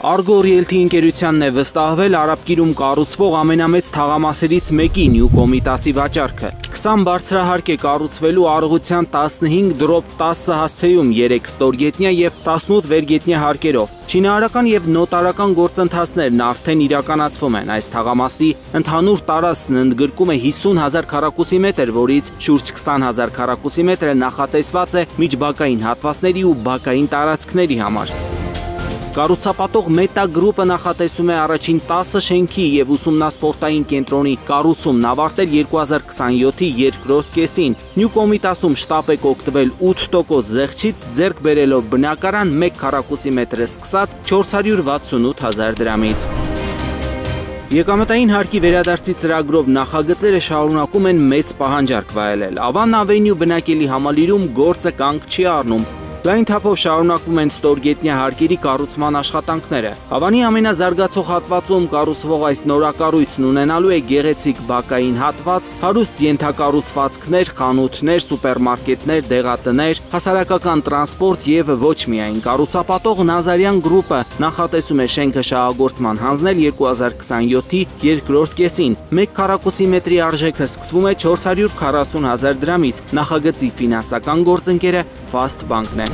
Argo Realty ընկերությանն է վստահվել արաբկիրում կառուցվող ամենամեծ թաղամասերից մեկի Նյու Կոմիտասի վաճառքը։ 20 բարձրահարկ է կառուցվելու արագության 15/10 հասցեում 3 ստորգետնյա եւ 18 վերգետնյա հարկերով։ Շինարարական եւ նոտարական գործընթացներն արդեն իրականացվում են։ Այս թաղամասի ընդհանուր տարածքն ընդգրկում է 50,000 քառակուսի մետր, որից շուրջ 20,000 քառակուսի մետրը նախատեսված է միջբակային հատվածների ու բակային տարածքների համար։ Կառուցապատող Meta Group-ը նախատեսում է առաջին 10 շենքի եւ ուսումնասպորտային կենտրոնի կառուցումն ավարտել 2027-ի երկրորդ կեսին։ Նյու Կոմիտասում շտապ է կօգտվել 8% զեղչից, ձեռք բերելով բնակարան 1 քառակուսի մետրը սկսած 468,000 դրամից։ Եկամտային հարկի վերադարձի ծրագրով նախագծերը շարունակում են մեծ պահանջարկ վայելել։ Ավան ավենյու բնակելի համալիրում գործը կանգ չի առնում։ Լայն թափով շարունակվում են ստորգետնյա հարկերի կառուցման աշխատանքները։ Հավանի ամենազարգացող հատվածում կառուցվող այս նորակառույցն ունենալու է գեղեցիկ բակային հատված, հարուստ ենթակառուցվածքներ, խանութներ, սուպերմարկետներ, դեղատներ, հասարակական տրանսպորտ եւ ոչ միայն։ Կառուցապատող Նազարյան գրուպը նախատեսում է շենքը շահագործման հանձնել 2027-ի երկրորդ կեսին։ 1 քառակուսի մետրի արժեքը սկսվում է 440,000 դրամից։ Նախագծի ֆինանսական գործընկերը Fast Bank-ն է։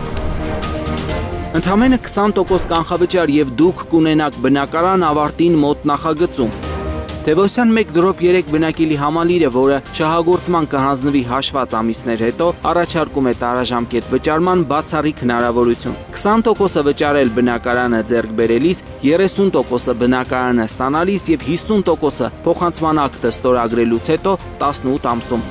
Ընդամենը 20% կանխավճար եւ դուք կունենաք բնակարան ավարտին մոտ նախագծում։ Թևոսյան 1/3 բնակելի համալիրը, որը շահագործման կհանձնվի հաշված ամիսներ հետո, առաջարկում է տարաժամկետ վճարման բացառիկ հնարավորություն։ 20% վճարել բնակարանը ձեռք բերելիս, 30% բնակարանը ստանալիս եւ 50% փոխանցման ակտը ստորագրելուց հետո 18 ամսում։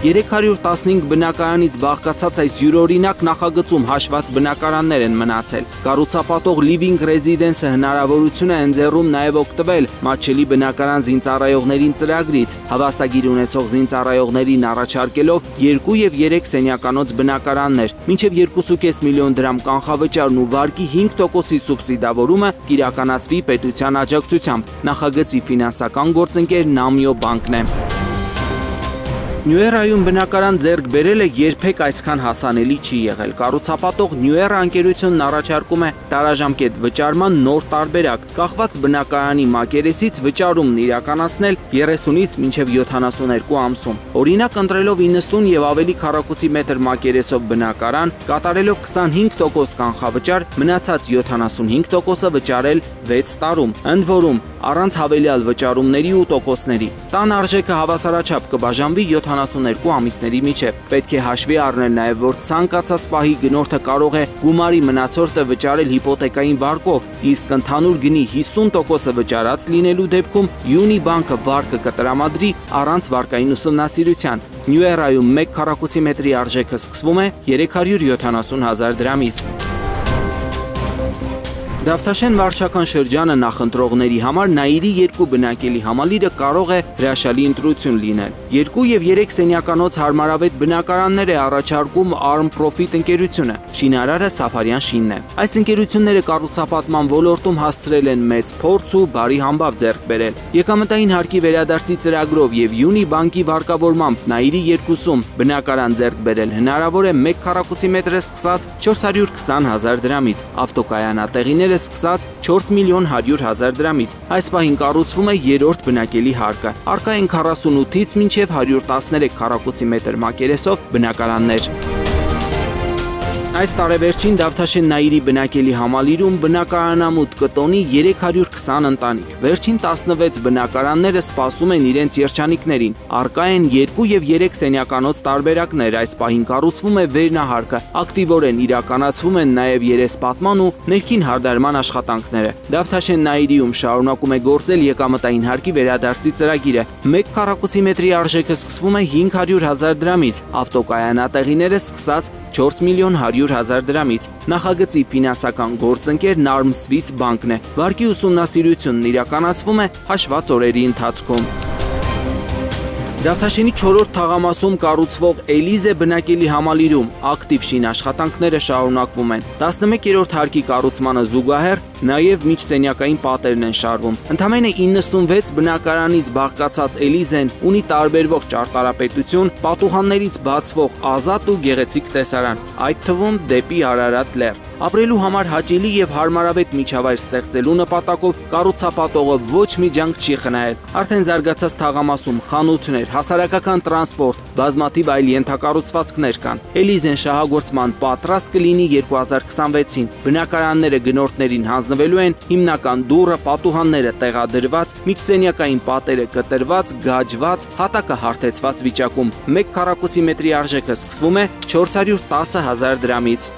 315 բնակարանից բաղկացած այս յուրօրինակ նախագծում հաշված բնակարաններ են մնացել։ Կառուցապատող Living Residence-ը հնարավորություն է ընձեռում նաև օգտվել մատչելի բնակարան զինծառայողներին ծրագրից, հավաստագիր ունեցող զինծառայողներին առաջարկելով 2 եւ 3 սենյականոց բնակարաններ, մինչև 2.5 միլիոն դրամ կանխավճարն ու վարկի 5%-ի սուբսիդավորումը կիրականացվի պետության աջակցությամբ։ Նախագծի ֆինանսական գործընկեր Namyo Bank-ն է։ Նյուերայում բնակարան ձեռք բերելը երբեք այսքան հասանելի չի եղել։ Կառուցապատող Նյուերա ընկերությունն առաջարկում է տարաժամկետ վճարման նոր տարբերակ, կախված բնակարանի մակերեսից վճարումն իրականացնել 30-ից մինչև 72 ամսում։ Օրինակ ընտրելով 90 եւ ավելի քառակուսի մետր մակերեսով բնակարան, կատարելով 25% կանխավճար, մնացած 75%-ը վճարել 6 տարում, ընդ որում առանց հավելյալ վճարումների ու տոկոսների։ Տան արժեքը հավասարաչափ կբաժանվի 72 ամիսների միջև։ Պետք է հաշվի առնել նաև, որ ցանկացած պահի գնորդը կարող է գումարի մնացորդը վճարել հիպոթեկային վարկով, իսկ ընդհանուր գնի 50%-ը վճարած լինելու դեպքում Յունիբանկը վարկը կտրամադրի առանց վարկային ուսումնասիրության։ Նյուերայում 1 քառակուսի մետրի արժեքը սկսվում է 370,000 դրամից։ Դավթաշեն վարչական շրջանը նախընտրողների համար Նաիրի 2 բնակելի համալիրը կարող է հրաշալի ընտրություն լինել։ 2 եւ 3 սենյականոց հարմարավետ բնակարաններ է առաջարկում Arm Profit ընկերությունը։ Շինարարը Սաֆարյան շինն է։ Այս ընկերությունները կառուցապատման ոլորտում հասցրել են մեծ փորձ ու բարի համբավ ձեռք բերել։ Եկամտային հարկի վերադարձի ծրագրով եւ Յունիբանկի վարկավորմամբ Նաիրի 2-ում բնակարան ձեռք բերել հնարավոր է 1 քառակուսի մետրը սկսած 420,000 դրամից։ Ավտոկայանատեղիները սկսած 4 միլիոն 100,000 դրամից։ Այս պահին կառուցվում է 3-րդ բնակելի հարկը։ Առկա են 48-ից մինչև 113 քառակուսի մետր մակերեսով բնակարաններ։ Այս տարեվերջին Դավթաշեն Նաիրի բնակելի համալիրում բնակարանամուտ կտոնի 320 ընտանիք։ Վերջին 16 բնակարանները սպասում են իրենց երջանիկներին։ Առկա են 2 եւ 3 սենյականոց տարբերակներ, այս պահին կառուցվում է վերնահարկը, ակտիվորեն իրականացվում են նաև երեսպատման ու ներքին հարդարման աշխատանքները։ Դավթաշեն Նաիրիում շարունակում է գործել եկամտային հարկի վերադարձի ծրագիրը։ 1 քառակուսի մետրի արժեքը սկսվում է 500,000 դրամից, ավտոկայանատեղիները սկսած 4 միլիոն 100,000 դրամից։ Նախագծի ֆինանսական գործընկեր Narm Swiss Bank-ն է։ Վարկի ուսումնասիրությունն իրականացվում է հաշված օրերի ընթացքում։ Դավթաշենի 4-րդ թաղամասում կառուցվող Էլիզե բնակելի համալիրում ակտիվ շինաշխատանքները շարունակվում են։ 11-րդ հարկի կառուցմանը զուգահեռ նաև միջսենյակային պատերն են շարվում։ Ընդամենը 96 բնակարանից բաղկացած Էլիզեն ունի տարբերվող ճարտարապետություն, պատուհաններից բացվող ազատ ու գեղեցիկ տեսարան, այդ թվում դեպի Արարատ լեռ։ Ապրելու համար հաճելի եւ հարմարավետ միջավայր ստեղծելու նպատակով կառուցապատողը ոչ մի ջանք չի խնայել։ Արդեն զարգացած թաղամասում խանութներ, հասարակական տրանսպորտ, բազմաթիվ այլ ենթակառուցվածքներ կան։ Էլիզեն շահագործման պատրաստ կլինի 2026-ին։ Բնակարանները գնորդներին հանձնվելու են, հիմնական դուռը, պատուհանները տեղադրված, միջսենյակային պատերը կտրված, գաջված, հատակը հարթեցված վիճակում։ 1 քառակուսի մետրի արժեքը սկսվում է 410 000 դրամից։